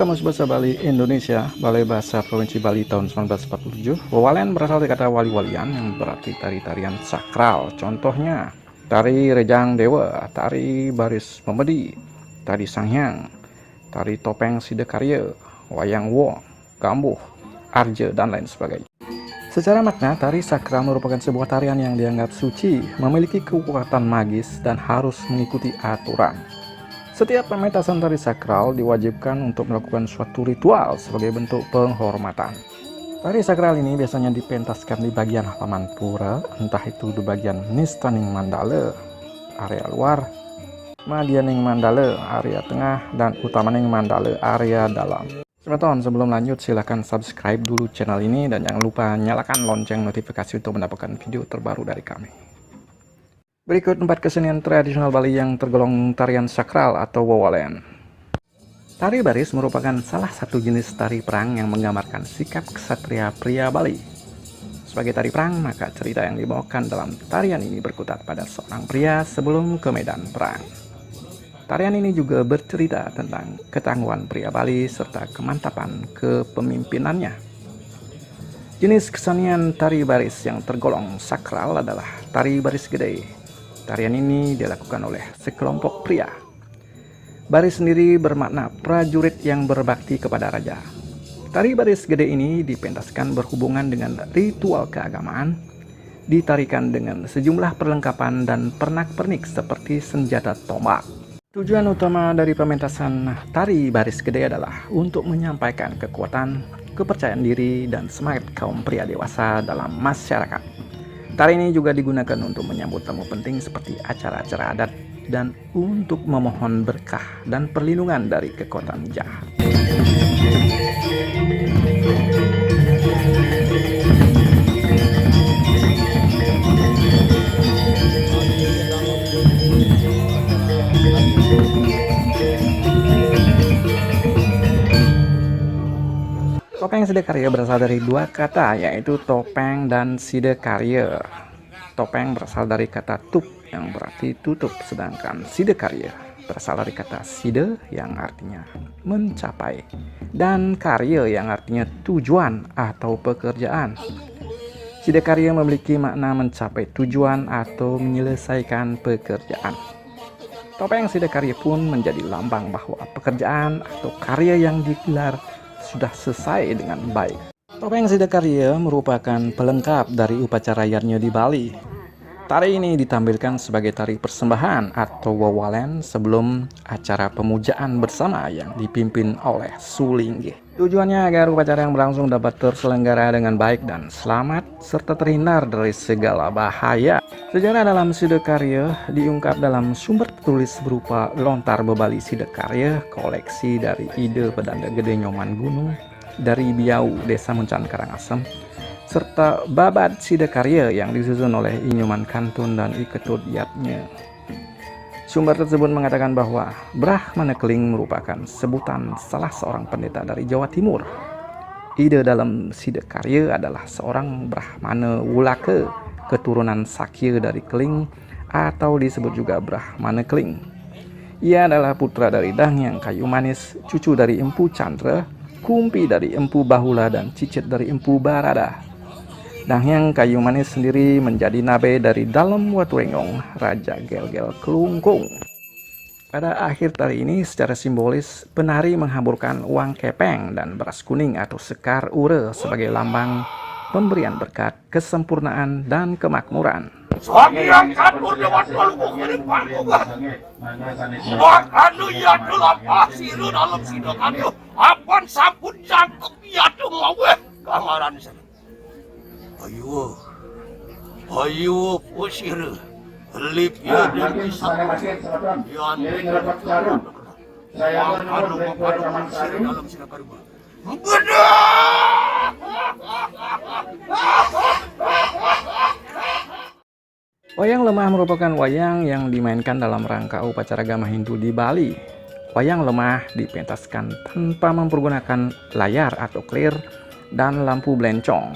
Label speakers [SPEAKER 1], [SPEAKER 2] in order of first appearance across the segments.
[SPEAKER 1] Kamus Bahasa Bali Indonesia, Balai Bahasa Provinsi Bali tahun 1947. Wawalen berasal dari kata wali-walian yang berarti tari-tarian sakral. Contohnya, tari Rejang Dewa, tari Baris Memedi, tari Sanghyang, tari Topeng Sidekarya, Wayang Wo, Gambuh, Arje, dan lain sebagainya. Secara makna, tari sakral merupakan sebuah tarian yang dianggap suci, memiliki kekuatan magis, dan harus mengikuti aturan. Setiap pementasan tari sakral diwajibkan untuk melakukan suatu ritual sebagai bentuk penghormatan. Tari sakral ini biasanya dipentaskan di bagian halaman pura, entah itu di bagian Nistaning Mandala, area luar, Madianing Mandala, area tengah, dan Utamaning Mandala, area dalam. Sebelum lanjut, silahkan subscribe dulu channel ini dan jangan lupa nyalakan lonceng notifikasi untuk mendapatkan video terbaru dari kami. Berikut 4 kesenian tradisional Bali yang tergolong tarian sakral atau wawalen. Tari baris merupakan salah satu jenis tari perang yang menggambarkan sikap ksatria pria Bali. Sebagai tari perang, maka cerita yang dibawakan dalam tarian ini berkutat pada seorang pria sebelum ke medan perang. Tarian ini juga bercerita tentang ketangguhan pria Bali serta kemantapan kepemimpinannya. Jenis kesenian tari baris yang tergolong sakral adalah tari baris gede. Tarian ini dilakukan oleh sekelompok pria. Baris sendiri bermakna prajurit yang berbakti kepada raja. Tari baris gede ini dipentaskan berhubungan dengan ritual keagamaan, ditarikan dengan sejumlah perlengkapan dan pernak-pernik seperti senjata tombak. Tujuan utama dari pementasan tari baris gede adalah untuk menyampaikan kekuatan, kepercayaan diri, dan semangat kaum pria dewasa dalam masyarakat. Tari ini juga digunakan untuk menyambut tamu penting seperti acara-acara adat dan untuk memohon berkah dan perlindungan dari kekuatan jahat. Topeng Sidekarya berasal dari dua kata, yaitu topeng dan sidekarya. Topeng berasal dari kata tup yang berarti tutup, sedangkan sidekarya berasal dari kata side yang artinya mencapai, dan karya yang artinya tujuan atau pekerjaan. Sidekarya memiliki makna mencapai tujuan atau menyelesaikan pekerjaan. Topeng Sidekarya pun menjadi lambang bahwa pekerjaan atau karya yang digelar sudah selesai dengan baik. Topeng Sidekarya merupakan pelengkap dari upacara Yarnyo di Bali. Tari ini ditampilkan sebagai tari persembahan atau wawalen sebelum acara pemujaan bersama yang dipimpin oleh Sulinggih. Tujuannya agar upacara yang berlangsung dapat terselenggara dengan baik dan selamat serta terhindar dari segala bahaya. Sejarah dalam Sidekarya diungkap dalam sumber tertulis berupa Lontar Bebali Sidekarya, koleksi dari Ide Pedanda Gede Nyoman Gunung, dari Biau Desa Muncan Karangasem, serta Babad Sidekarya yang disusun oleh Inyoman Kantun dan Iketut Yatnya. Sumber tersebut mengatakan bahwa Brahmana Keling merupakan sebutan salah seorang pendeta dari Jawa Timur. Ide dalam Sidekarya adalah seorang Brahmana Wulake, keturunan Sakya dari Keling atau disebut juga Brahmana Keling. Ia adalah putra dari Dangyang Kayu Manis, cucu dari Empu Chandra, Kumpi dari Empu Bahula, dan Cicit dari Empu Barada. Dangyang Kayu Manis sendiri menjadi nabe dari Dalem Waturenggong, Raja Gel-Gel Kelungkung. Pada akhir tari ini secara simbolis, penari menghamburkan uang kepeng dan beras kuning atau sekar ure sebagai lambang pemberian berkat, kesempurnaan, dan kemakmuran.
[SPEAKER 2] Ayo, usir, lip ya dari sana.
[SPEAKER 1] Wayang lemah merupakan wayang yang dimainkan dalam rangka upacara agama Hindu di Bali. Wayang lemah dipentaskan tanpa mempergunakan layar atau clear dan lampu blencong.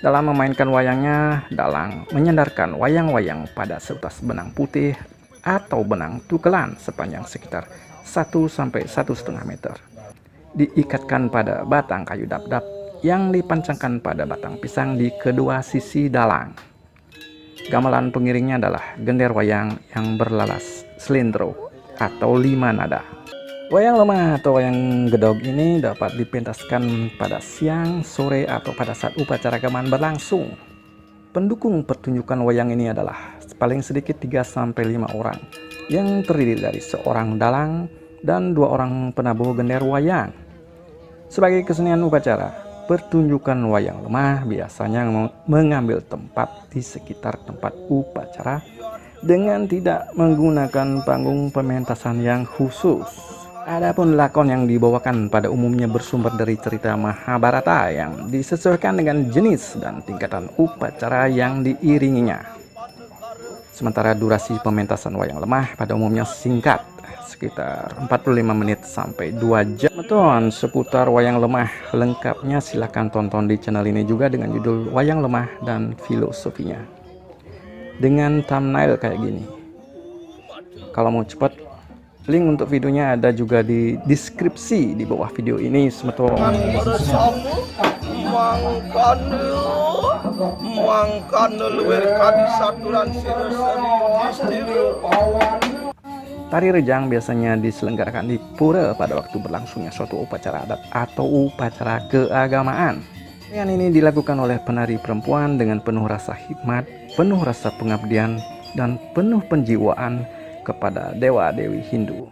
[SPEAKER 1] Dalam memainkan wayangnya, dalang menyandarkan wayang-wayang pada seutas benang putih atau benang tukelan sepanjang sekitar 1 sampai 1,5 meter. diikatkan pada batang kayu dap-dap yang dipancangkan pada batang pisang di kedua sisi dalang. Gamelan pengiringnya adalah gender wayang yang berlalas selindro atau 5 nada. Wayang lemah atau wayang gedog ini dapat dipentaskan pada siang, sore, atau pada saat upacara gamelan berlangsung. Pendukung pertunjukan wayang ini adalah paling sedikit 3-5 orang yang terdiri dari seorang dalang dan 2 orang penabuh gender wayang. Sebagai kesenian upacara, pertunjukan wayang lemah biasanya mengambil tempat di sekitar tempat upacara dengan tidak menggunakan panggung pementasan yang khusus. Adapun lakon yang dibawakan pada umumnya bersumber dari cerita Mahabharata yang disesuaikan dengan jenis dan tingkatan upacara yang diiringinya. Sementara durasi pementasan wayang lemah pada umumnya singkat, sekitar 45 menit sampai 2 jam. Tonton seputar wayang lemah lengkapnya silahkan tonton di channel ini juga dengan judul Wayang Lemah dan Filosofinya, dengan thumbnail kayak gini. Kalau mau cepat, link untuk videonya ada juga di deskripsi di bawah video ini, semeton. Tari rejang biasanya diselenggarakan di pura pada waktu berlangsungnya suatu upacara adat atau upacara keagamaan. Tarian ini dilakukan oleh penari perempuan dengan penuh rasa hikmat, penuh rasa pengabdian, dan penuh penjiwaan kepada dewa-dewi Hindu.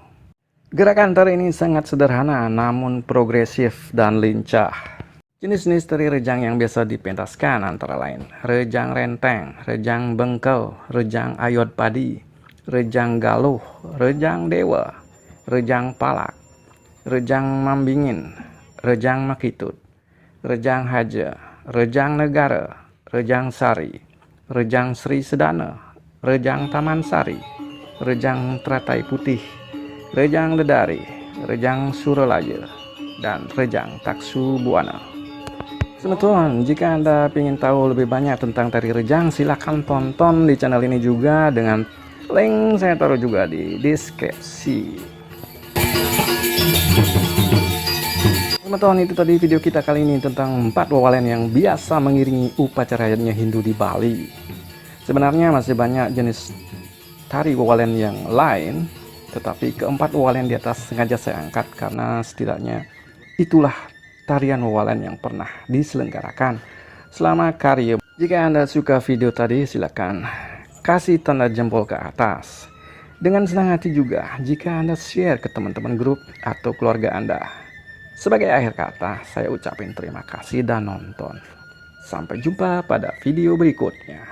[SPEAKER 1] Gerakan tari ini sangat sederhana namun progresif dan lincah. Jenis-jenis tari rejang yang biasa dipentaskan antara lain rejang renteng, rejang bengkel, rejang ayod padi, rejang galuh, rejang dewa, rejang palak, rejang mambingin, rejang makitut, rejang haja, rejang negara, rejang sari, rejang Sri Sedana, rejang Taman Sari, rejang Teratai Putih, rejang Ledari, rejang Suralaya, dan rejang Taksu Buana. Teman-teman, jika Anda ingin tahu lebih banyak tentang tari rejang, silahkan tonton di channel ini juga dengan link saya taruh juga di deskripsi. Teman-teman, itu tadi video kita kali ini tentang 4 wawalen yang biasa mengiringi upacaranya Hindu di Bali. Sebenarnya masih banyak jenis tari wawalen yang lain, tetapi keempat wawalen di atas sengaja saya angkat karena setidaknya itulah tarian wawalen yang pernah diselenggarakan selama karya. Jika Anda suka video tadi, silakan kasih tanda jempol ke atas. Dengan senang hati juga jika Anda share ke teman-teman grup atau keluarga Anda. Sebagai akhir kata, saya ucapin terima kasih dan nonton. Sampai jumpa pada video berikutnya.